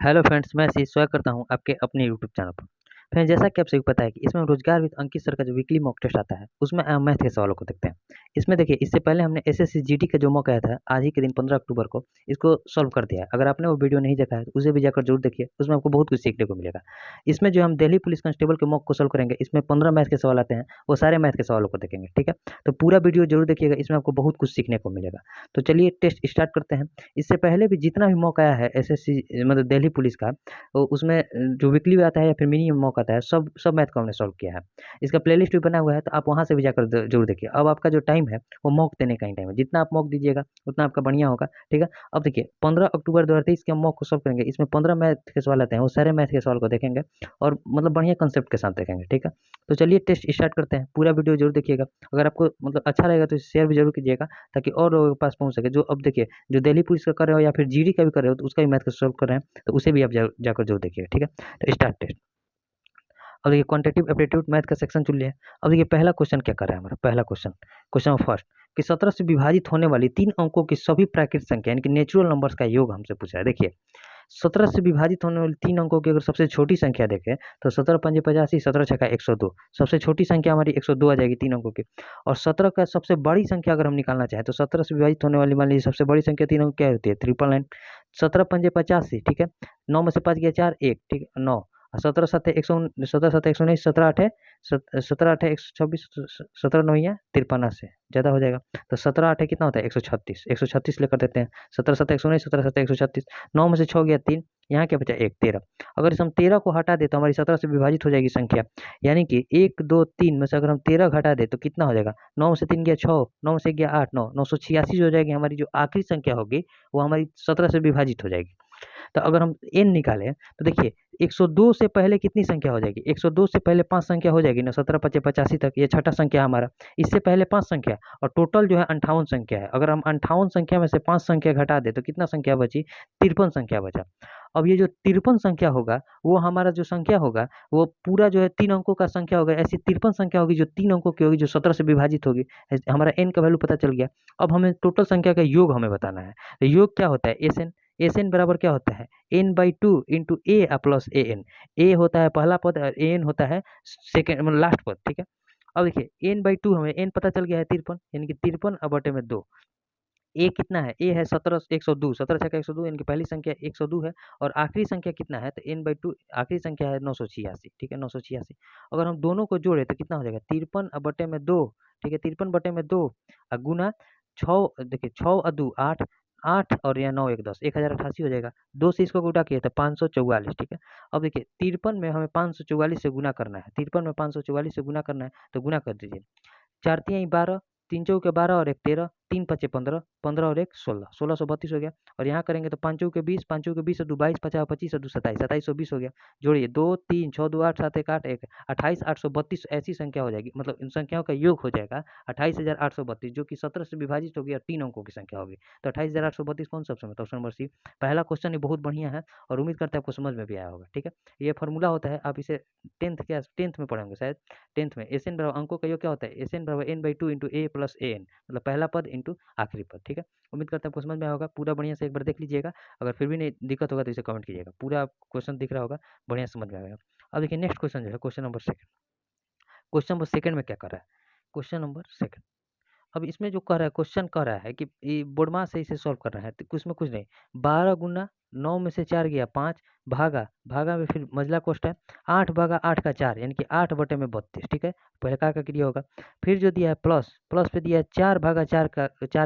Hello friends, मैं आशीष स्वागत करता हूं आपके अपने यूट्यूब चैनल पर। फ्रेंड्स, जैसा कि आप सभी को पता है कि इसमें रोजगार विद अंकित सर का जो वीकली मॉक टेस्ट आता है, उसमें मैथ के सवालों को देखते हैं। इसमें देखिए, इससे पहले हमने एसएससी जीडी का जो मॉक आया था आज ही के दिन 15 अक्टूबर को, इसको सॉल्व कर दिया है। अगर आपने वो वीडियो नहीं देखा है तो उसे भी जाकर जरूर देखिए, उसमें आपको बहुत कुछ सीखने को मिलेगा। इसमें जो हम दिल्ली पुलिस कांस्टेबल के मॉक को सॉल्व करेंगे, इसमें 15 मैथ के सवाल आते हैं, वो सारे मैथ के सवालों को देखेंगे। ठीक है, तो पूरा वीडियो जरूर देखिएगा, इसमें आपको बहुत कुछ सीखने को मिलेगा। तो चलिए टेस्ट स्टार्ट करते हैं। इससे पहले भी जितना भी मॉक आया है एसएससी मतलब दिल्ली पुलिस का, तो उसमें जो वीकली आता है या फिर मिनी मॉक आता है, सब सब मैथ को हमने सॉल्व किया है। इसका प्लेलिस्ट भी बना हुआ है, तो आप वहाँ से भी जाकर जरूर देखिए। अब आपका जो टाइम है वो मॉक देने का ही टाइम है। जितना आप मॉक दीजिएगा उतना आपका बढ़िया होगा। ठीक है, अब देखिए 15 अक्टूबर 2023 के हम मॉक को सॉल्व करेंगे। इसमें 15 मैथ के सवाल आते हैं, वो सारे मैथ के सवाल को देखेंगे और मतलब बढ़िया कंसेप्ट के साथ देखेंगे। ठीक है, तो चलिए टेस्ट स्टार्ट करते हैं। पूरा वीडियो जरूर देखिएगा। अगर आपको मतलब अच्छा लगेगा तो शेयर भी जरूर कीजिएगा, ताकि और लोगों के पास पहुँच सके। जो अब देखिए, जो दिल्ली पुलिस का कर रहे हो या फिर जीडी का भी कर रहे हो, तो उसका भी मैथ को सॉल्व कर रहे हैं, तो उसे भी आप जाकर जरूर देखिएगा। ठीक है, तो स्टार्ट टेस्ट। अब देखिए क्वांटिटेटिव एप्टीट्यूड मैथ का सेक्शन चुन लिया है। अब देखिए पहला क्वेश्चन क्या कर रहा है हमारा। पहला क्वेश्चन, क्वेश्चन फर्स्ट, कि 17 से विभाजित होने वाली 3 अंकों की सभी प्राकृत संख्या यानी कि नेचुरल नंबर्स का योग हमसे पूछा है। देखिए 17 से विभाजित होने वाली 3 अंकों की अगर सबसे छोटी संख्या देखें तो 17 पंजे 85, 17 छक्का 102। सबसे छोटी संख्या हमारी 102 आ जाएगी 3 अंकों की। और 17 का सबसे बड़ी संख्या अगर हम निकालना चाहें तो 17 से विभाजित होने वाली मान लीजिए सबसे बड़ी संख्या 3 अंक क्या होती है, 999। 17 पंजे 85, ठीक है, 9 में से 5 गया 4, 1, ठीक है, 9। 17 7 119, 17 7 119, 17 8 17 8 126, 17 9 या 53 से ज़्यादा हो जाएगा। तो 17 8 कितना होता है, 136। 136 लेकर देते हैं। 17 7 119, 17 7 136। 9 में से 6 गया 3, यहाँ क्या बचा 1, 13। अगर इस हम 13 को हटा दें तो हमारी 17 से विभाजित हो जाएगी संख्या। यानी कि 1 2 3 में से अगर हम 13 घटा दें तो कितना हो जाएगा, 9 में से 3 गया 6, 9 में से 1 गया 8, 9, 986 जो हो जाएगी हमारी जो आखिरी संख्या होगी, वो हमारी 17 से विभाजित हो जाएगी। तो अगर हम n निकालें तो देखिए 102 से पहले कितनी संख्या हो जाएगी, 102 से पहले 5 संख्या हो जाएगी ना, 17 पचे 85 तक, ये छठा संख्या हमारा। इससे पहले 5 संख्या और टोटल जो है 58 संख्या है। अगर हम 58 संख्या में से 5 संख्या घटा दें तो कितना संख्या बची, 53 संख्या बचा। अब ये जो 53 संख्या होगा, वो हमारा जो संख्या होगा वो पूरा जो है 3 अंकों का संख्या होगा। ऐसी 53 संख्या होगी जो 3 अंकों की होगी, जो 17 से विभाजित होगी। हमारा n का वैल्यू पता चल गया। अब हमें टोटल संख्या का योग हमें बताना है। तो योग क्या होता है, एस एन बराबर क्या होता है, n/2 into A plus A N. ए होता है पहला पद और ए एन होता है सेकेंड मतलब लास्ट पद। ठीक है, अब देखिए n/2 हमें n पता चल गया है 53, यानी कि 53 अब बटे में 2। ए कितना है, ए है 17 102, 17 छक्का 102, यानी कि पहली संख्या 102 है। और आखिरी संख्या कितना है, तो n/2 आखिरी संख्या है 986। ठीक है, 986। अगर हम दोनों को जोड़े तो कितना हो जाएगा, 53 अब बटे में 2। ठीक है, 53 बटे में 2 गुना 6। देखिए 6 और 2 8, 8 और यहाँ 9 1 10, 1088 हो जाएगा। 2 से इसको गुणा किया तो 544। ठीक है, अब देखिए 53 में हमें 544 से गुना करना है। 53 में 544 से गुना करना है, तो गुना कर दीजिए। 4 तियाई 12, 3 चौके 12 और 1 13, 3 पचे 15, 15 और 1 16, 1632 हो गया। और यहाँ करेंगे तो 5 चौके 20, 5 चौके 20 और 2 22, 50 25 और 2 27, 2720 हो गया। जोड़िए 2 3 6 2 8 7 1 8 1 28 832 ऐसी संख्या हो जाएगी। मतलब इन संख्याओं का योग हो जाएगा 28,832, जो कि 17 से विभाजित होगी और 3 अंकों की संख्या होगी। तो 28,832 कौन सा ऑप्शन है, तो ऑप्शन नंबर सी। पहला क्वेश्चन ये बहुत बढ़िया है और उम्मीद करते हैं आपको समझ में भी आया होगा। ठीक है, ये फॉर्मूला होता है, आप इसे 10th में पढ़ेंगे शायद। 10th में एस एन बराबर अंकों का योग क्या होता है, एस एन बराबर n/2 into A plus A N, मतलब पहला पद इंटू आखिरी पद। ठीक है, उम्मीद करते हैं आपको समझ में आया होगा। पूरा बढ़िया से एक बार देख लीजिएगा। अगर फिर भी नहीं दिक्कत होगा तो इसे कमेंट कीजिएगा। पूरा क्वेश्चन दिख रहा होगा, बढ़िया समझ में आएगा। अब देखिए नेक्स्ट क्वेश्चन जो है question number second. Question number second में क्या कर रहा है, क्वेश्चन नंबर सेकंड। अब इसमें जो कह रहा है, क्वेश्चन कह रहा है कि ये बोर्डमास से इसे सॉल्व करना है। तो कुछ में कुछ नहीं, 12 गुना 9 में से 4 गया 5, भागा भागा में फिर मजला कोष्ट है, 8 भागा 8 का 4, यानी कि 8 बटे में 32। ठीक है, पहले का क्रिया होगा। फिर जो दिया है प्लस, प्लस पे दिया है 4 भागा 4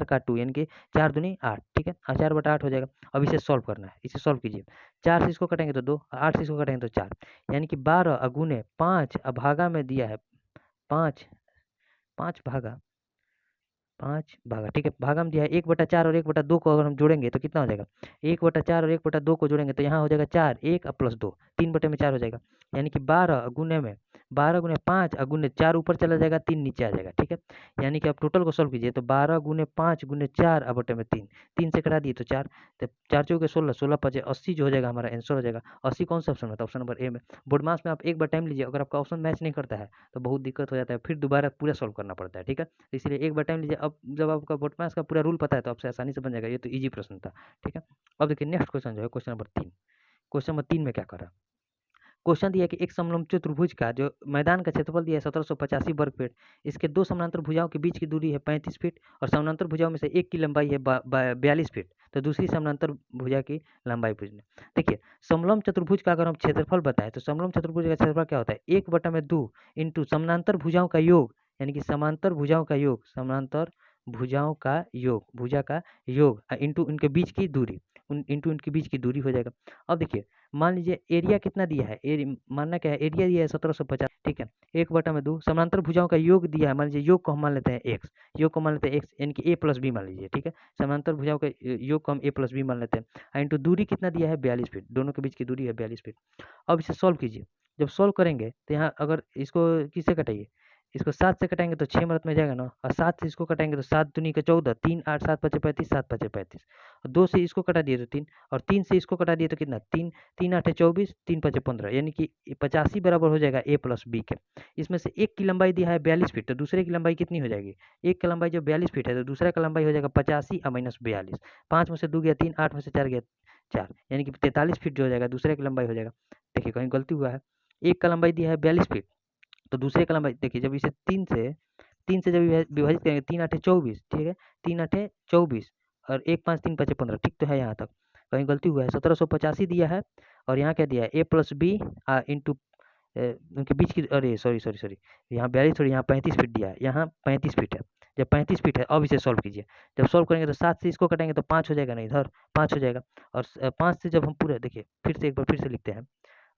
का 2, यानी कि 4 दूनी 8। ठीक है, 4 बटा 8 हो जाएगा। अब इसे सॉल्व करना है, इसे सॉल्व कीजिए। 4 से इसको कटेंगे तो 2, 8 से इसको कटेंगे तो 4, यानी कि 12 अगुने 5 भागा में दिया है 5, 5 भागा 5 भागा। ठीक है, भागा में दिया है 1/4 और 1/2 को अगर हम जोड़ेंगे तो कितना हो जाएगा, 1/4 और 1/2 को जोड़ेंगे तो यहाँ हो जाएगा 4, 1 प्लस 2, 3 बटे में 4 हो जाएगा। यानी कि 12 गुने में 12 गुने 5 गुने 4 ऊपर चला जाएगा, 3 नीचे आ जाएगा। ठीक है, यानी कि आप टोटल को सॉल्व कीजिए तो 12 गुने 5 गुने 4 बटे में 3, 3 से कटा दिए तो 4, तो 4 चौके 16, 16 पचे 80 जो हो जाएगा हमारा आंसर हो जाएगा। 80 कौन सा ऑप्शन है, ऑप्शन नंबर ए में। बोर्ड मास में आप एक बार टाइम लीजिए, अगर आपका ऑप्शन मैच नहीं करता है तो बहुत दिक्कत हो जाता है, फिर दोबारा पूरा सॉल्व करना पड़ता है। ठीक है, इसलिए एक बार टाइम लीजिए। अब जब आपका बोर्ड मैथ्स का पूरा रूल पता है तो आपसे आसानी से बन जाएगा। ये तो इजी प्रश्न था। ठीक है, अब देखिए नेक्स्ट क्वेश्चन जो है क्वेश्चन नंबर 3। क्वेश्चन नंबर 3 में क्या कर रहा है? क्वेश्चन दिया है कि एक समलंब चतुर्भुज का जो मैदान का क्षेत्रफल दिया है 1785 वर्ग फीट, इसके दो समानांतर भुजाओं के बीच की दूरी है 35 फीट और समानांतर भुजाओं में से एक की लंबाई है 42 फीट, तो दूसरी समानांतर भुजा की लंबाई पूछना। देखिए, समलंब चतुर्भुज का अगर हम क्षेत्रफल बताएं तो समलंब चतुर्भुज का क्षेत्रफल क्या होता है? 1/2 इंटू समानांतर भुजाओं का योग, यानी कि समांतर भुजाओं का योग, समांतर भुजाओं का योग, भुजा का योग इंटू इनके बीच की दूरी, इंटू इनके बीच की दूरी हो जाएगा। अब देखिए, मान लीजिए एरिया कितना दिया है, मानना क्या है, एरिया दिया है 1750, ठीक है। 1/2 समांतर भुजाओं का योग दिया है, मान लीजिए योग को हम मान लेते हैं एक्स, योग को मान लेते हैं एक्स, यानी कि ए प्लस बी मान लीजिए, ठीक है। समांतर भुजाओं का योग को हम ए प्लस बी मान लेते हैं, इंटू दूरी कितना दिया है 42 फीट, दोनों के बीच की दूरी है 42 फीट। अब इसे सॉल्व कीजिए। जब सॉल्व करेंगे तो यहाँ अगर इसको किससे कटाइए, इसको 7 से कटाएंगे तो 6 मदद में जाएगा ना, और 7 से इसको कटाएंगे तो 7 दूनी का 14, 3 8 7 5 35, 7 5 35, और 2 से इसको कटा दिए तो 3, और 3 से इसको कटा दिए तो कितना 3, 3 8 24, 3 5 15, यानी कि 85 बराबर हो जाएगा ए प्लस बी के। इसमें से एक की लंबाई दिया है 42 फीट, तो दूसरे की लंबाई कितनी हो जाएगी, एक की लंबाई जो 42 फीट है तो दूसरा का लंबाई हो जाएगा 85 और माइनस 42, 5 में से 2 गया 3, 8 में से 4 गया 4, यानी कि 43 फीट जो हो जाएगा दूसरे की लंबाई हो जाएगा। देखिए कहीं गलती हुआ है, एक का लंबाई दिया है 42 फीट, तो दूसरे का लंबाई देखिए, जब इसे 3 से जब विभाजित करेंगे 3 8 24, ठीक है, 3 8 24 और 1 5 3 5 15, ठीक तो है यहाँ तक, कहीं गलती हुआ है, 1785 दिया है और यहाँ क्या दिया है ए प्लस बी इंटू उनके बीच की, अरे सॉरी सॉरी सॉरी, यहाँ 42 थोड़ी, यहाँ 35 फीट दिया है, यहाँ 35 फीट है। जब 35 फीट है अब इसे सॉल्व कीजिए, जब सॉल्व करेंगे तो 7 से इसको कटेंगे तो 5 हो जाएगा ना, इधर 5 हो जाएगा, और 5 से जब हम पूरा देखिए फिर से एक बार फिर से लिखते हैं,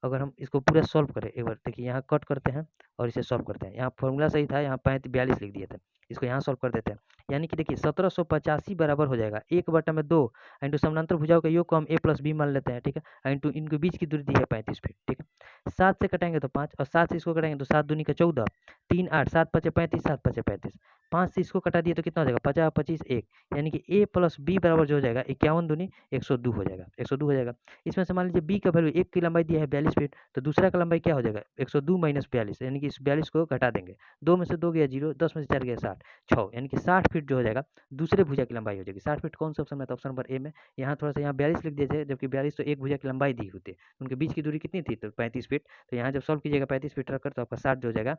अगर हम इसको पूरा सॉल्व करें एक बार, देखिए यहाँ कट करते हैं और इसे सॉल्व करते हैं, यहाँ फॉर्मूला सही था, यहाँ 42 लिख दिए थे, इसको यहाँ सॉल्व कर देते हैं, यानी कि देखिए 1785 बराबर हो जाएगा 1/2 इंटू समानांतर भुजाओं का योग को हम ए प्लस बी मान लेते हैं, ठीक है, इंटू इनके बीच की दूरी दी है 35 फीट, ठीक है। 7 से कटेंगे तो 5 और 7 से इसको कटेंगे तो 7 दूनी का 14, 3 8 7 5 35, 7 5 35, 5 से इसको कटा दिए तो कितना हो जाएगा 50 25 1, यानी कि ए प्लस बी बराबर जो हो जाएगा 51 दूनी 102 हो जाएगा, 102 हो जाएगा। इसमें से मान लीजिए बी का वैल्यू, एक की लंबाई दिया है 42 फीट, तो दूसरा का लंबाई क्या हो जाएगा 102 माइनस 42, यानी कि इस 42 को घटा देंगे, 2 में से 2 गया 0, 10 में से 4 गया 60, 6, यानी कि 60 फीट जो हो जाएगा दूसरे भुजा की लंबाई हो जाएगी। 60 फीट कौन सा ऑप्शन में था, ऑप्शन नंबर ए में। यहाँ थोड़ा सा यहाँ 42 लिख दीजिए, जबकि 42 तो एक भुजा की लंबाई दी होती है, उनके बीच की दूरी कितनी थी तो 35 फीट, तो यहाँ जब सॉल्व कीजिएगा 35 फीट रखकर तो आपका 60 जो हो जाएगा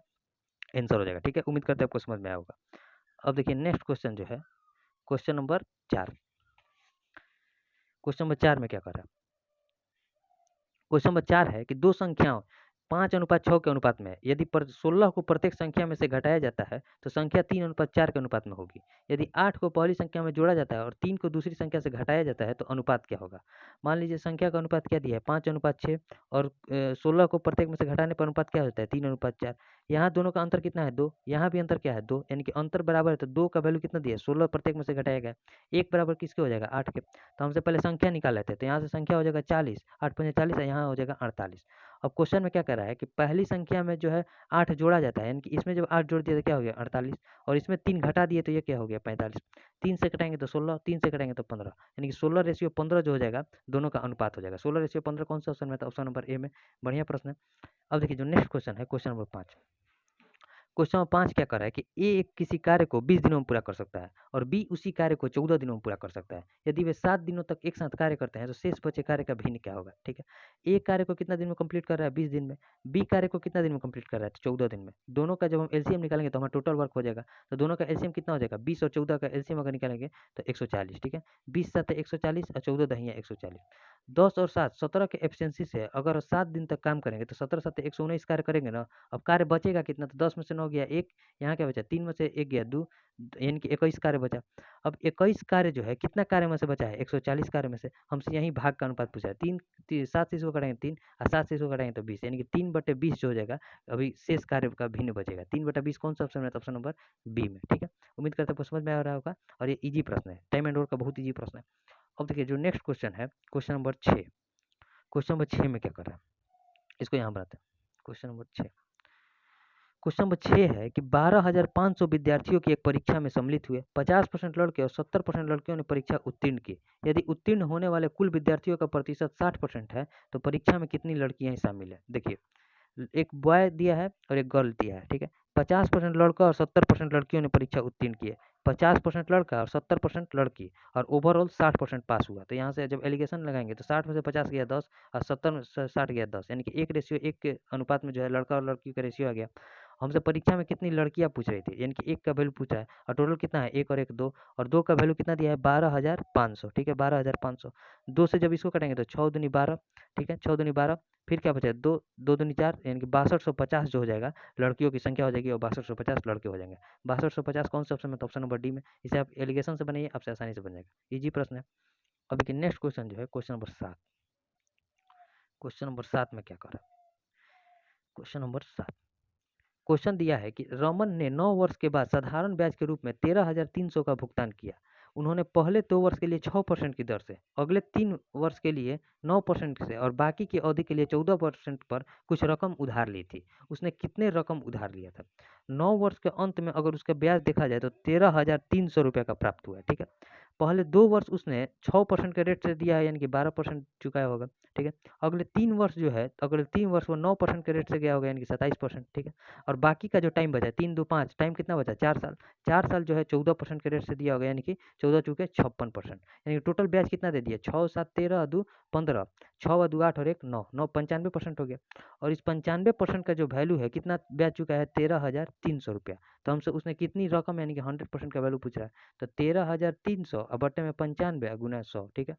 आंसर हो जाएगा, ठीक है। उम्मीद करते हैं आपको समझ में आया होगा। अब देखिए नेक्स्ट क्वेश्चन जो है, क्वेश्चन नंबर 4, क्वेश्चन नंबर 4 में क्या कर रहा है, क्वेश्चन नंबर 4 है कि दो संख्याओं 5:6 के अनुपात में है, यदि 16 को प्रत्येक संख्या में से घटाया जाता है तो संख्या 3:4 के अनुपात में होगी। यदि 8 को पहली संख्या में जोड़ा जाता है और 3 को दूसरी संख्या से घटाया जाता है तो अनुपात क्या होगा। मान लीजिए संख्या का अनुपात क्या दिया है 5:6 और 16 को प्रत्येक में से घटाने पर अनुपात क्या होता है 3:4। यहाँ दोनों का अंतर कितना है 2, यहाँ भी अंतर क्या है 2, यानी कि अंतर बराबर है, तो 2 का वैल्यू कितना दिया है 16 प्रत्येक में से घटाया गया, 1 बराबर किसके हो जाएगा 8 के। तो हमसे पहले संख्या निकाल लेते हैं, तो यहाँ से संख्या हो जाएगा 40, 8 पंजे 40 है, यहाँ हो जाएगा 48। अब क्वेश्चन में क्या कर रहा है कि पहली संख्या में जो है 8 जोड़ा जाता है, यानी कि इसमें जब 8 जोड़ दिया तो क्या हो गया 48, और इसमें 3 घटा दिए तो ये क्या हो गया 45, 3 से कटाएंगे तो 16, 3 से कटाएंगे तो 15, यानी कि 16:15 जो हो जाएगा दोनों का अनुपात हो जाएगा। 16:15 कौन सा ऑप्शन में था, ऑप्शन नंबर ए में। बढ़िया प्रश्न है। अब देखिए जो नेक्स्ट क्वेश्चन है, क्वेश्चन नंबर 5, क्वेश्चन नंबर 5 क्या कर रहा है कि ए किसी कार्य को 20 दिनों में पूरा कर सकता है और बी उसी कार्य को 14 दिनों में पूरा कर सकता है। यदि वे 7 दिनों तक एक साथ कार्य करते हैं तो शेष बचे कार्य का भिन्न क्या होगा, ठीक है। ए कार्य को कितना दिन में कंप्लीट कर रहा है 20 दिन में, बी कार्य को कितना दिन में कंप्लीट कर रहा है तो 14 दिन में। दोनों का जब हम एलसीएम निकालेंगे तो हमारा टोटल वर्क हो जाएगा, तो दोनों का एलसीएम कितना हो जाएगा 20 और 14 का एलसीएम अगर निकालेंगे तो 140, ठीक है। 20 7 140 और 14 दहिया 140। 10 और 7 17 के एफिशिएंसी से अगर 7 दिन तक काम करेंगे तो 17 7 119 कार्य करेंगे ना। अब कार्य बचेगा कितना, तो 10 में से 9 गया 1, यहाँ क्या बचा 3 में से 1 गया 2, यानी कि 21 कार्य बचा। अब 21 कार्य जो है कितना कार्य में से बचा है 140 कार्य में से, हमसे यही भाग का अनुपात पूछा है। 7 से इसको कटाएंगे 3 और 7 से इसको कटाएंगे तो 20, यानी कि 3/20 जो हो जाएगा। अभी शेष कार्य का भिन्न बचेगा। 3/20 कौन सा ऑप्शन में, ऑप्शन नंबर बी में, ठीक है। उम्मीद करते हैं आपको समझ में आ रहा होगा और ये इजी प्रश्न है, टाइम एंड वर्क का बहुत इजी प्रश्न है। अब देखिए जो नेक्स्ट क्वेश्चन है, क्वेश्चन नंबर 6, क्वेश्चन नंबर 6 में क्या कर रहा है, इसको यहाँ बनाते हैं। क्वेश्चन नंबर 6, क्वेश्चन नंबर 6 है कि 12,500 विद्यार्थियों की एक परीक्षा में सम्मिलित हुए। 50% लड़के और 70% लड़कियों ने परीक्षा उत्तीर्ण की। यदि उत्तीर्ण होने वाले कुल विद्यार्थियों का प्रतिशत 60% है तो परीक्षा में कितनी लड़कियां शामिल है। देखिए एक बॉय दिया है और एक गर्ल दिया है, ठीक है। 50% लड़का और 70% लड़कियों ने परीक्षा उत्तीर्ण की है। 50% लड़का और 70% लड़की और ओवरऑल 60% पास हुआ। तो यहाँ से जब एलिगेशन लगाएंगे तो 60 में से 50 गया 10 और 70 में से 60 गया 10, यानी कि 1:1 के अनुपात में जो है लड़का और लड़की का रेशियो आ गया। हमसे परीक्षा में कितनी लड़कियां पूछ रही थी, यानी कि 1 का वैल्यू पूछा है और टोटल कितना है 1 और 1 2, और 2 का वैल्यू कितना दिया है 12,500। ठीक है, 12,500। 2 से जब इसको कटेंगे तो 6 दूनी 12। ठीक है, 6 दूनी 12, फिर क्या बचा 2 2 दूनी 4, यानी कि 6250 जो हो जाएगा लड़कियों की संख्या हो जाएगी और 6250 लड़के हो जाएंगे। 6250 कौन सा ऑप्शन में, तो ऑप्शन नंबर डी में। इसे आप एलिगेशन से बनाइए, आपसे आसानी से बन जाएगा। इजी प्रश्न है। अब देखिए नेक्स्ट क्वेश्चन जो है क्वेश्चन नंबर 7। क्वेश्चन नंबर 7 में क्या कर रहा है, क्वेश्चन नंबर 7 क्वेश्चन दिया है कि रमन ने 9 वर्ष के बाद साधारण ब्याज के रूप में 13,300 का भुगतान किया। उन्होंने पहले 2 वर्ष के लिए 6% की दर से, अगले 3 वर्ष के लिए 9% से और बाकी की अवधि के लिए 14% पर कुछ रकम उधार ली थी। उसने कितने रकम उधार लिया था? 9 वर्ष के अंत में अगर उसका ब्याज देखा जाए तो 13,300 रुपये का प्राप्त हुआ है। ठीक है, पहले 2 वर्ष उसने 6% के रेट से दिया है, यानी कि 12% चुकाया होगा। ठीक है, अगले 3 वर्ष जो है, अगले 3 वर्ष वो 9% के रेट से गया होगा, यानी कि 27%। ठीक है, और बाकी का जो टाइम बचा 3 2 5, टाइम कितना बचा 4 साल। 4 साल जो है 14% के रेट से दिया होगा, यानी कि 14 चुके 56%, यानी कि टोटल ब्याज कितना दे दिया 6 7 13 2 15, 6 2 8 और 1 9, 9 95% हो गया। और इस 95% का जो वैल्यू है कितना ब्याज चुका है 13,300 रुपया। तो हमसे उसने कितनी रकम यानी कि 100% का वैल्यू पूछ रहा है, तो 13,300 और बट्टे में 95 गुना 100। ठीक है,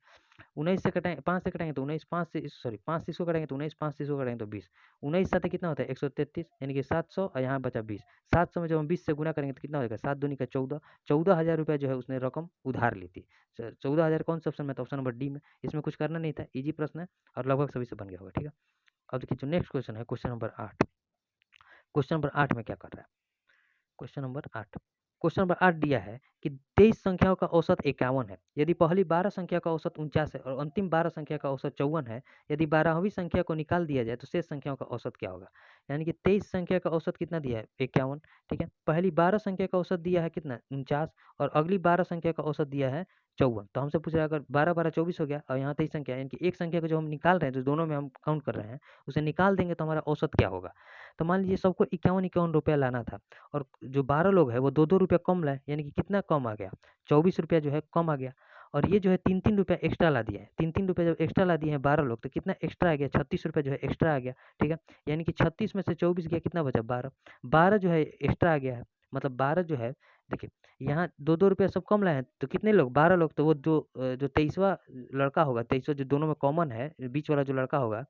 19 से कटाएंगे 5 से कटाएंगे तो 19 5 से सॉरी 5 से इसको कटाएंगे तो 19 5 से इसको कटाएंगे तो 20, 19 साथ कितना होता है 133, यानी कि 700 और यहाँ बचा 20। 700 में जब हम 20 से गुना करेंगे तो कितना हो जाएगा 7 दूनी का 14, 14,000 रुपया जो है उसने रकम उधार ली थी। 14,000 कौन सा ऑप्शन में, तो ऑप्शन नंबर डी में। इसमें कुछ करना नहीं था, इजी प्रश्न है और लगभग सभी से बन गया होगा। ठीक है, अब देखिए जो नेक्स्ट क्वेश्चन है क्वेश्चन नंबर 8। क्वेश्चन नंबर 8 में क्या कर रहा है, क्वेश्चन नंबर 8, क्वेश्चन नंबर 8 दिया है कि 23 संख्याओं का औसत 51 है। यदि पहली 12 संख्या का औसत 49 है और अंतिम 12 संख्या का औसत 54 है, यदि 12वीं संख्या को निकाल दिया जाए तो शेष संख्याओं का औसत क्या होगा? यानी कि 23 संख्या का औसत कितना दिया है 51। ठीक है, पहली 12 संख्या का औसत दिया है कितना 49 और अगली 12 संख्या का औसत दिया है 54। तो हमसे पूछ रहा है अगर 12 12 24 हो गया और यहाँ 23 संख्या, यानी कि एक संख्या को जो हम निकाल रहे हैं, जो दोनों में हम काउंट कर रहे हैं, उसे निकाल देंगे तो हमारा औसत क्या होगा? तो मान लीजिए सबको 51 रुपया लाना था और जो 12 लोग हैं वो 2 रुपया कम लाए, यानी कि कितना कम आ गया 24 रुपया जो है कम आ गया। और ये जो है 3 रुपया एक्स्ट्रा ला दिया है, 3 रुपया जब एक्स्ट्रा ला दिए हैं 12 लोग तो कितना एक्स्ट्रा आ गया 36 रुपया जो है एक्स्ट्रा आ गया। ठीक है, यानी कि 36 में से 24 गया कितना बचा 12, 12 जो है एक्स्ट्रा आ गया है, मतलब 12 जो है देखिए यहाँ 2 रुपया सब कम लाए हैं तो कितने लोग 12 लोग, तो वो जो 23वां लड़का होगा, 23वां जो दोनों में कॉमन है, बीच वाला जो लड़का होगा,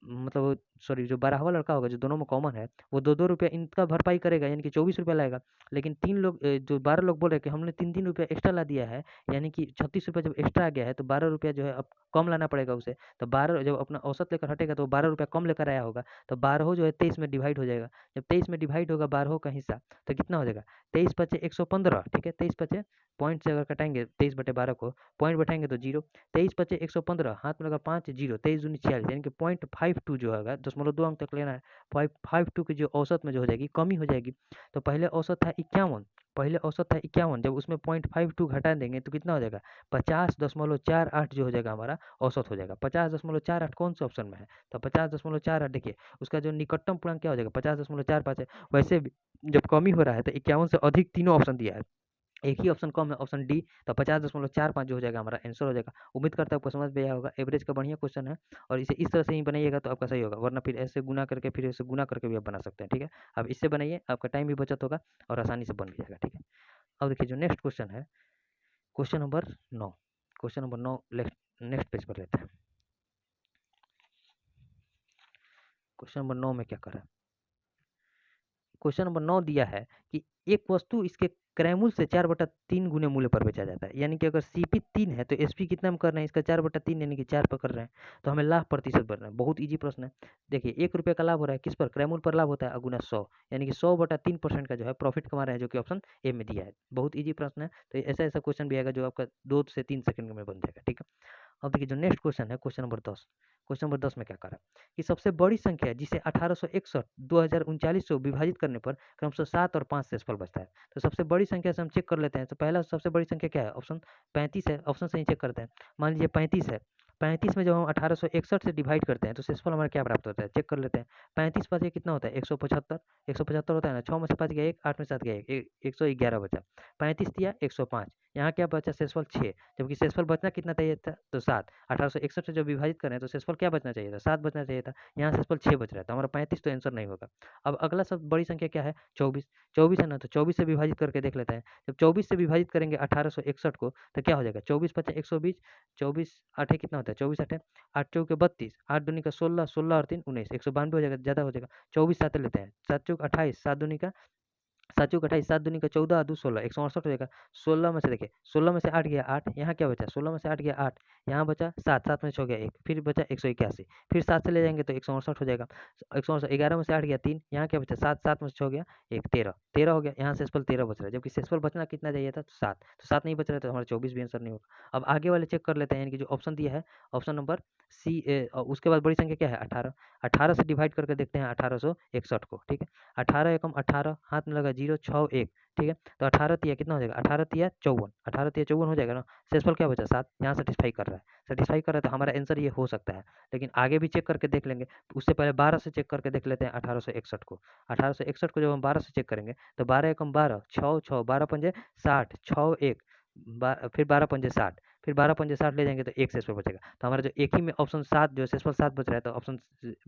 मतलब सॉरी जो 12वां लड़का होगा जो दोनों में कॉमन है, वो 2 रुपया इनका भरपाई करेगा, यानी कि 24 रुपया लाएगा। लेकिन 3 लोग जो 12 लोग बोल रहे हैं कि हमने 3 रुपया एक्स्ट्रा ला दिया है, यानी कि 36 रुपया जब एक्स्ट्रा आ गया है तो 12 रुपया जो है अब कम लाना पड़ेगा उसे। तो 12 जब अपना औसत लेकर हटेगा तो 12 रुपया कम लेकर आया होगा, तो 12 जो है 23 में डिवाइड हो जाएगा। जब 23 में डिवाइड होगा 12 का हिस्सा तो कितना हो जाएगा 23 पचे 115। ठीक है, 23 पचे पॉइंट से अगर कटाएंगे 23 बटे 12 को, पॉइंट बैठाएंगे तो 0, 23 पचे 115, हाथ में लगा 5 0, 23 दूनी 46, यानी कि 0.52 जो होगा 0.2 अंक तक लेना है। 0.52 की जो औसत में जो हो जाएगी कमी हो जाएगी। तो पहले औसत था 51, पहले औसत था 51, जब उसमें 0.52 घटा देंगे तो कितना हो जाएगा 50.48 जो हो जाएगा हमारा औसत हो जाएगा। 50.48 कौन से ऑप्शन में है, तो 50.48 देखिए उसका जो निकटतम पूर्णांक क्या हो जाएगा 50.45 है। वैसे भी जब कमी हो रहा है तो 51 से अधिक तीनों ऑप्शन दिया है, एक ही ऑप्शन कम है ऑप्शन डी, तो 50.45 जो हो जाएगा हमारा आंसर हो जाएगा। उम्मीद करता हूँ आपको समझ में आया होगा। एवरेज का बढ़िया क्वेश्चन है और इसे इस तरह से ही बनाइएगा तो आपका सही होगा, वरना फिर ऐसे गुना करके फिर ऐसे गुना करके भी आप बना सकते हैं। ठीक है, अब इससे बनाइए, आपका टाइम भी बचत होगा और आसानी से बन भी जाएगा। ठीक है, अब देखिए जो नेक्स्ट क्वेश्चन है question number 9, question number 9 next page पर लेते हैं। क्वेश्चन नंबर 9 में क्या करें, क्वेश्चन नंबर 9 दिया है कि एक वस्तु इसके क्रयमूल्य से 4/3 गुने मूल्य पर बेचा जाता है, यानी कि अगर सीपी 3 है तो एसपी कितना हम कर रहे हैं इसका 4/3 यानी कि 4 पर कर रहे हैं, तो हमें लाभ प्रतिशत बढ़ रहा है। बहुत इजी प्रश्न है। देखिए 1 रुपये का लाभ हो रहा है किस पर, क्रयमूल्य पर लाभ होता है अगुना 100, यानी कि 100/3% का जो है प्रॉफिट कमा रहे हैं, जो कि ऑप्शन ए में दिया है। बहुत ईजी प्रश्न है, तो ऐसा ऐसा क्वेश्चन भी आएगा जो आपका 2 से 3 सेकंड में बन जाएगा। ठीक है, अब देखिए जो नेक्स्ट क्वेश्चन है क्वेश्चन नंबर 10। क्वेश्चन नंबर 10 में क्या करा कि सबसे बड़ी संख्या जिसे 1861 2039 से विभाजित करने पर क्रमशः 7 और 5 शेषफल बचता है। तो सबसे बड़ी संख्या से हम चेक कर लेते हैं। तो पहला सबसे बड़ी संख्या क्या है, ऑप्शन 35 है, ऑप्शन से ही चेक करते हैं। मान लीजिए 35 है, 35 में जब हम 1861 से डिवाइड करते हैं तो शेषफल हमारा क्या प्राप्त होता है, चेक कर लेते हैं। 35 पाँच ये कितना होता है, 175। 175 होता है ना, 6 में से 5 गया 1, 8 में 7 गया 1, 111 बचा। 35 दिया 105, यहाँ क्या बचा, शेषफल 6, जबकि शेषफल बचना कितना चाहिए था, तो 7। 1861 से जब विभाजित करें तो शेषफल क्या बचना चाहिए था, 7 बचना चाहिए था, यहाँ शेषफल 6 बच रहा है, तो हमारा 35 तो आंसर नहीं होगा। अब अगला सब बड़ी संख्या क्या है, 24। 24 है ना, तो 24 से विभाजित करके देख लेते हैं। जब 24 से विभाजित करेंगे 1861 को तो क्या हो जाएगा, 24 पचा 120, 24 आठे कितना होता है, 24 आठे 8 चौके 32, 8 दूनी का 16, 16 और 3 19, 192 हो जाएगा, ज़्यादा हो जाएगा। 24 सात लेते हैं, 7 चौक 28, 7 दूनी का 7 चौक 28, 7 दूनी का 14, 2 16, 168 हो जाएगा। 16 में से देखिए, 16 में से 8 गया 8, यहाँ क्या बचा, 16 में से 8 गया 8, यहाँ बचा 7, 7 में से 6 गया 1, फिर बचा 181, फिर 7 से ले जाएंगे तो 168 हो जाएगा। 168, 11 में से 8 गया 3, यहाँ क्या बचा 7, 7 में से 6 गया 1, 13, 13 हो गया, यहाँ शेषफल 13 बच रहा है, जबकि शेषफल बचना कितना चाहिए था, 7, तो 7 नहीं बच रहा है, तो हमारा 24 भी आंसर नहीं होगा। अब आगे वाले चेक कर लेते हैं, यानी कि जो ऑप्शन दिया है, ऑप्शन नंबर सी, उसके बाद बड़ी संख्या क्या है, 18। 18 से डिवाइड करके देखते हैं 1861 को, ठीक है। 18 एकम 18, हाथ में लगा 0, 6 1, ठीक है। तो 18 तिया कितना हो जाएगा, 18 तिया 54, 18 तिया 54 हो जाएगा ना। शेषफल क्या बचा, 7, यहाँ सेटिस्फाई कर रहा है, सेटिस्फाई कर रहा है, तो हमारा आंसर ये हो सकता है। लेकिन आगे भी चेक करके देख लेंगे, उससे पहले 12 से चेक करके देख लेते हैं 1861 को। 1861 को जब हम 12 से चेक करेंगे तो 12 एकम 12, 6 6, 12 पंजे 60, 6 1, फिर 12 पंजे 60, फिर 12 पंजे 60 ले जाएंगे तो एक शेषफल बचेगा। तो हमारा जो एक ही में ऑप्शन 7 जो शेषफल 7 बच रहा है, तो ऑप्शन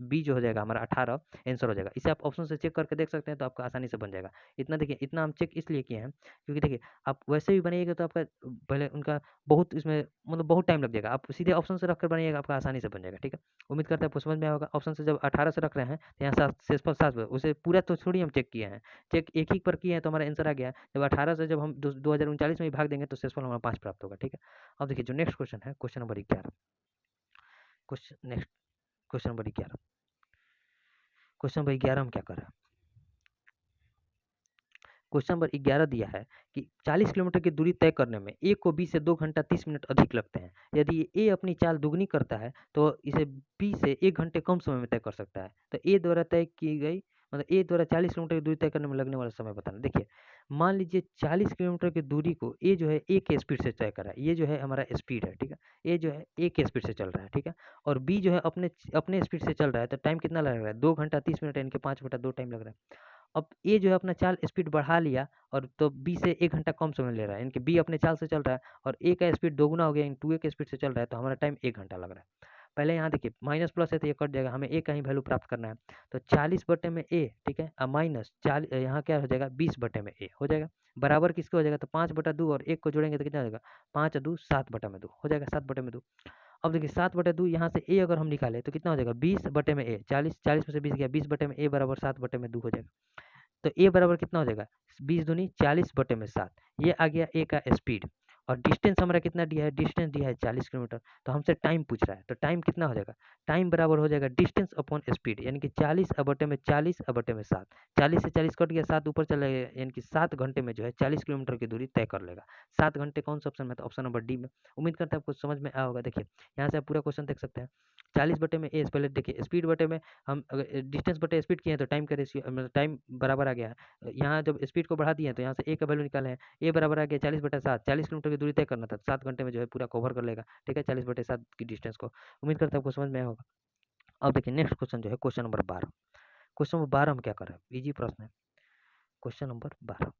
बी जो हो जाएगा हमारा 18 आंसर हो जाएगा। इसे आप ऑप्शन से चेक करके देख सकते हैं, तो आपका आसानी से बन जाएगा। इतना देखिए, इतना हम चेक इसलिए किए हैं क्योंकि देखिए, आप वैसे भी बनाइएगा तो आपका पहले उनका बहुत इसमें मतलब बहुत टाइम लग जाएगा। आप सीधे ऑप्शन से रखकर बनाइएगा, आपका आसानी से बन जाएगा, ठीक है। उम्मीद करते हैं आपको समझ में आया होगा। ऑप्शन से जब 18 से रख रहे हैं तो यहाँ शेषफल 7, उसे पूरा तो थोड़ी हम चेक किए हैं, चेक एक ही पर किए हैं, तो हमारा आंसर आ गया। जब 18 से जब हम 2039 में भाग देंगे तो शेषफल हमारा 5 प्राप्त होगा, ठीक है। अब देखिए जो नेक्स्ट क्वेश्चन है, question number 11। Question number 11, question number 11 हम क्या कर रहे हैं, क्वेश्चन नंबर 11 दिया है कि 40 किलोमीटर की दूरी तय करने में ए को बी से 2 घंटा 30 मिनट अधिक लगते हैं। यदि ए अपनी चाल दुगनी करता है तो इसे बी से 1 घंटे कम समय में तय कर सकता है। तो ए द्वारा तय की गई मतलब ए द्वारा 40 किलोमीटर की दूरी तय करने में लगने वाला समय बताना। देखिए, मान लीजिए 40 किलोमीटर की दूरी को ए जो है ए के स्पीड से तय कर रहा है, ये जो है हमारा स्पीड है, ठीक है। ए जो है ए के स्पीड से चल रहा है, ठीक है। और बी जो है अपने अपने स्पीड से चल रहा है, तो टाइम कितना लग रहा है, 2 घंटा 30 मिनट, यानी कि 5/2 टाइम लग रहा है। अब ए जो है अपना चाल स्पीड बढ़ा लिया और तो बी से 1 घंटा कम समय ले रहा है, यानी कि बी अपने चाल से चल रहा है और ए का स्पीड दोगुना हो गया, यानी 2a के स्पीड से चल रहा है, तो हमारा टाइम 1 घंटा लग रहा है। पहले यहाँ देखिए, माइनस प्लस है तो ये कट जाएगा, हमें ए का ही वैल्यू प्राप्त करना है। तो 40 बटे में ए, ठीक है, माइनस 40, यहाँ क्या हो जाएगा, 20 बटे में ए हो जाएगा, बराबर किसके हो जाएगा, तो 5/2 और 1 को जोड़ेंगे तो कितना हो जाएगा, 5 2 7/2 हो जाएगा, 7/2। अब देखिए 7/2, यहाँ से ए अगर हम निकाले तो कितना हो जाएगा, 20 बटे में ए, 40, 40 में से 20 गया, 20 बटे में ए बराबर 7/2 हो जाएगा। तो ए बराबर कितना हो जाएगा, 20 दूनी 40 बटे में 7, ये आ गया ए का स्पीड। और डिस्टेंस हमारा कितना दिया है, डिस्टेंस दिया है 40 किलोमीटर। तो हमसे टाइम पूछ रहा है, तो टाइम कितना हो जाएगा, टाइम बराबर हो जाएगा डिस्टेंस अपॉन स्पीड, यानी कि 40 बटे में 40 बटे में 7, 40 से 40 कट गया, 7 ऊपर चला गया, यानी कि 7 घंटे में जो है 40 किलोमीटर की दूरी तय कर लेगा। 7 घंटे कौन सा ऑप्शन में, तो ऑप्शन नंबर डी में। उम्मीद करते हैं आपको समझ में आया होगा। देखिए यहाँ से आप पूरा क्वेश्चन देख सकते हैं। 40 बटे में ए, पहले देखिए स्पीड बटे में हम अगर डिस्टेंस बटे स्पीड किए हैं तो टाइम का रेशियो मतलब टाइम बराबर आ गया है। यहाँ जब स्पीड को बढ़ा दिए हैं तो यहाँ से ए का वैल्यू निकाले हैं, ए बराबर आ गया 40/7, 40 किलोमीटर की दूरी तय करना था, 7 घंटे में जो है पूरा कवर कर लेगा, ठीक है, 40/7 की डिस्टेंस को। उम्मीद करता हूँ आपको समझ में आया होगा। अब देखिए नेक्स्ट क्वेश्चन जो है, क्वेश्चन नंबर 12। क्वेश्चन नंबर 12 हम क्या कर रहे हैं, इजी प्रश्न है। क्वेश्चन नंबर 12,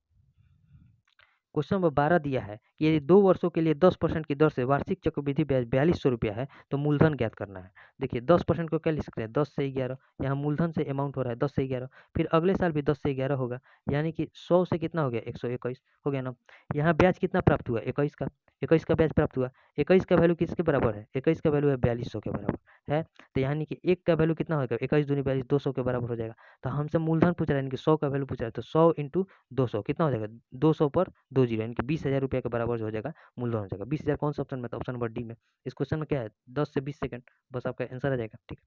क्वेश्चन नंबर 12 दिया है कि यदि 2 वर्षों के लिए 10% की दर से वार्षिक चक्रवृद्धि ब्याज 4200 रुपया है तो मूलधन ज्ञात करना है। देखिए 10% को क्या लिख सकते हैं, 10 से 11, यहाँ मूलधन से अमाउंट हो रहा है 10 से 11, फिर अगले साल भी 10 से 11 होगा, यानी कि 100 से कितना हो गया, 121 हो गया ना। यहाँ ब्याज कितना प्राप्त हुआ, 21 का, 21 का ब्याज प्राप्त हुआ। 21 का वैल्यू किसके बराबर है, 21 का वैल्यू है 4200 के बराबर है। तो यानी कि 1 का वैल्यू कितना होगा, 21 दूनी 42, 200 के बराबर हो जाएगा। तो हमसे मूलधन पूछ रहा है, यानी कि 100 का वैल्यू पूछ रहा है, तो 100 इंटू 200 कितना हो जाएगा, 200 पर 2 जीरो, यानी कि 20,000 रुपये के बराबर जो हो जाएगा मूलधन हो जाएगा। 20,000 कौन सा ऑप्शन में, तो ऑप्शन नंबर डी में। इस क्वेश्चन में क्या है, 10 से 20 सेकंड, बस आपका आंसर आ जाएगा, ठीक है।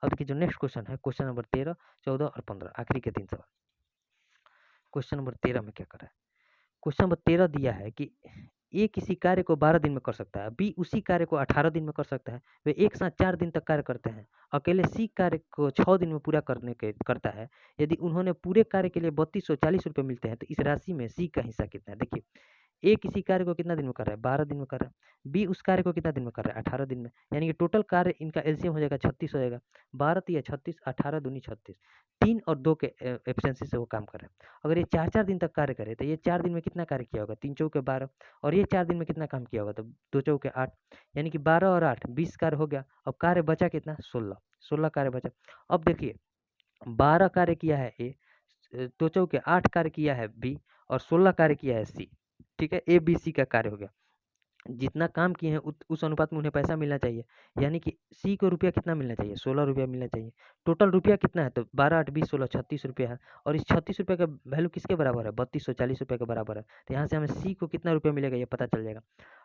अब देखिए जो नेक्स्ट क्वेश्चन है, क्वेश्चन नंबर 13, 14 और 15, आखिरी के 3 सवाल। क्वेश्चन नंबर 13 में क्या कर रहा है, क्वेश्चन नंबर 13 दिया है कि ए किसी कार्य को 12 दिन में कर सकता है, बी उसी कार्य को 18 दिन में कर सकता है, वे एक साथ 4 दिन तक कार्य करते हैं। अकेले सी कार्य को 6 दिन में पूरा करता है। यदि उन्होंने पूरे कार्य के लिए 3240 रुपये मिलते हैं तो इस राशि में सी का हिस्सा कितना है। देखिए ए किसी कार्य को कितना दिन में कर रहा है, 12 दिन में कर रहा है। बी उस कार्य को कितना दिन में कर रहा है, 18 दिन में। यानी कि टोटल कार्य इनका एलसीएम हो जाएगा 36 हो जाएगा। 12 तिया 36, 18 दूनी 36। 3 और 2 के एब्सेंसी से वो काम कर रहे हैं। अगर ये 4-4 दिन तक कार्य करे तो ये 4 दिन में कितना कार्य किया होगा, 3 चौके 12, और ये 4 दिन में कितना काम किया होगा, तो 2 चौके 8, यानी कि 12 और 8 20 कार्य हो गया। अब कार्य बचा कितना, 16, 16 कार्य बचा। अब देखिए 12 कार्य किया है ए, 2 चौके 8 कार्य किया है बी, और 16 कार्य किया है सी। ठीक है, ए बी सी का कार्य हो गया। जितना काम किए हैं उस अनुपात में उन्हें पैसा मिलना चाहिए। यानी कि सी को रुपया कितना मिलना चाहिए, 16 रुपया मिलना चाहिए। टोटल रुपया कितना है, तो 12 8 20 16 36 रुपया है। और इस 36 रुपये का वैल्यू किसके बराबर है, 3240 रुपये के बराबर है। तो यहाँ से हमें सी को कितना रुपया मिलेगा ये पता चल जाएगा।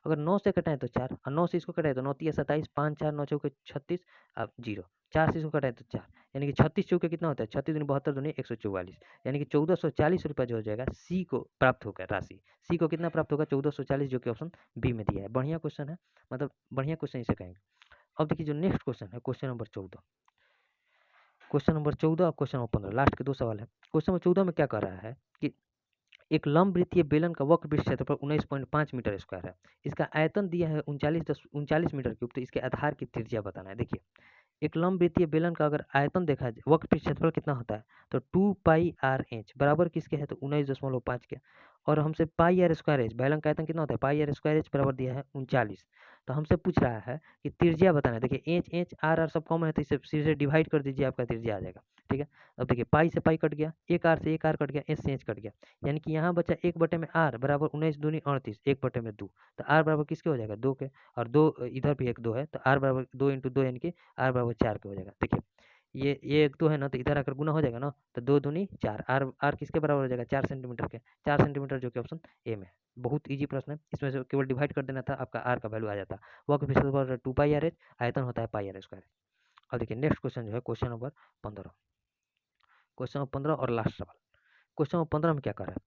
अगर 9 से कटाएं तो 4, और 9 से इसको कटाएं तो 9 तिया 27, 5 4 9 चौके 36, अब 0, 4 से इसको कटाएं तो 4, यानी कि 36 चौके कितना होता है, 36 दूनी 72 दूनी 144, यानी कि 1440 रुपया जो हो जाएगा सी को प्राप्त होगा राशि। सी को कितना प्राप्त होगा, 1440, जो कि ऑप्शन बी में दिया है। बढ़िया क्वेश्चन है, मतलब बढ़िया क्वेश्चन इसे कहेंगे। अब देखिए जो नेक्स्ट क्वेश्चन है, क्वेश्चन नंबर 14, क्वेश्चन नंबर 14 और क्वेश्चन नंबर 15, लास्ट के 2 सवाल है। क्वेश्चन नंबर 14 में क्या कर रहा है कि एक लंब वृत्तीय बेलन का वक्र पृष्ठ क्षेत्रफल 19.5 मीटर स्क्वायर है। इसका आयतन दिया है 39 मीटर क्यूब। तो इसके आधार की त्रिज्या बताना है। देखिए एक लंब वृत्तीय बेलन का अगर आयतन देखा जाए, वक्र पृष्ठ क्षेत्रफल कितना होता है, तो 2πr/h बराबर किसके है, तो 19.5 के। और हमसे पाई आर स्क्वायर एच, बेलन का आयतन कितना होता है, पाई आर स्क्वायर एच बराबर दिया है 39। तो हमसे पूछ रहा है कि त्रिज्या बताना है। देखिए एच एच आर आर सब कॉमन है, तो इसे सीधे डिवाइड कर दीजिए, आपका त्रिज्या आ जाएगा। ठीक है, अब देखिए पाई से पाई कट गया, एक आर से एक आर कट गया, एच से एच कट गया, यानी कि यहाँ बचा 1/r बराबर 19 दूनी 38, 1/2। तो आर बराबर किसके हो जाएगा, 2 के, और 2 इधर भी एक 2 है, तो आर बराबर 2 × 2 यानी कि आर बराबर 4 के हो जाएगा। देखिए ये एक 2 है ना, तो इधर आकर गुना हो जाएगा ना, तो 2 दूनी 4, आर आर किसके बराबर हो जाएगा, 4 सेंटीमीटर के, 4 सेंटीमीटर, जो कि ऑप्शन ए में है। बहुत ईजी प्रश्न है, इसमें से केवल डिवाइड कर देना था, आपका आर का वैल्यू आ जाता। वक्र क्षेत्रफल 2πr/h, आयतन होता है πr स्क्वायर। अब देखिए नेक्स्ट क्वेश्चन जो है क्वेश्चन नंबर 15, क्वेश्चन नंबर 15 और लास्ट सवाल। क्वेश्चन नंबर 15 में क्या कर रहा है,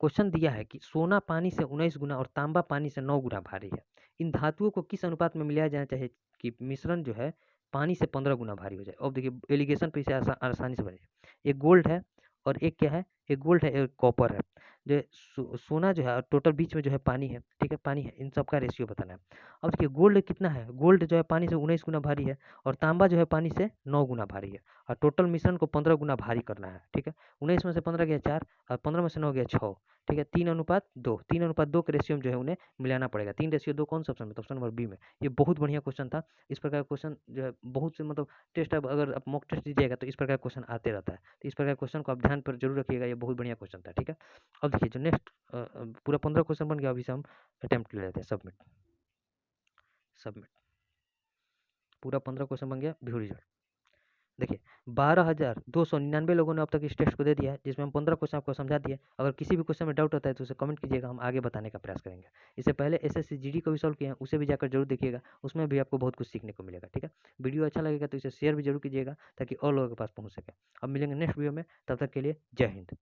क्वेश्चन दिया है कि सोना पानी से 19 गुना और तांबा पानी से 9 गुना भारी है। इन धातुओं को किस अनुपात में मिलाया जाना चाहिए कि मिश्रण जो है पानी से 15 गुना भारी हो जाए। अब देखिए एलिगेशन पे इसे आसानी से बनेगा। एक गोल्ड है और एक क्या है, एक गोल्ड है, एक कॉपर है। जो सोना जो है और टोटल बीच में जो है पानी है, ठीक है, पानी है, इन सब का रेशियो बताना है। अब देखिए गोल्ड कितना है, गोल्ड जो है पानी से 19 गुना भारी है, और तांबा जो है पानी से 9 गुना भारी है, और टोटल मिश्रण को 15 गुना भारी करना है। ठीक है, 19 में से 15 गया 4, और 15 में से 9 गया 6। ठीक है, 3:2, 3:2 के रेशियो में जो है उन्हें मिलाना पड़ेगा। 3:2 कौन सा ऑप्शन में, तो ऑप्शन नंबर बी में। ये बहुत बढ़िया क्वेश्चन था। इस प्रकार का क्वेश्चन जो है बहुत से मतलब टेस्ट, अब अगर आप मॉक टेस्ट दीजिएगा तो इस प्रकार क्वेश्चन आते रहता है। तो इस प्रकार क्वेश्चन को आप ध्यान पर जरूर रखिएगा, ये बहुत बढ़िया क्वेश्चन था। ठीक है, अब देखिए जो नेक्स्ट पूरा 15 क्वेश्चन बन गया, अभी से हम अटेम्प्ट ले लेते हैं। सबमिट, सबमिट, पूरा 15 क्वेश्चन बन गया, व्यू रिजल्ट। देखिए 12,299 लोगों ने अब तक इस टेस्ट को दे दिया है, जिसमें हम 15 क्वेश्चन आपको समझा दिए। अगर किसी भी क्वेश्चन में डाउट होता है तो उसे कमेंट कीजिएगा, हम आगे बताने का प्रयास करेंगे। इससे पहले एसएससी जीडी को भी सॉल्व किए हैं, उसे भी जाकर जरूर देखिएगा, उसमें भी आपको बहुत कुछ सीखने को मिलेगा। ठीक है, वीडियो अच्छा लगेगा तो इसे शेयर भी जरूर कीजिएगा, ताकि और लोगों के पास पहुंच सके। अब मिलेंगे नेक्स्ट वीडियो में, तब तक के लिए जय हिंद।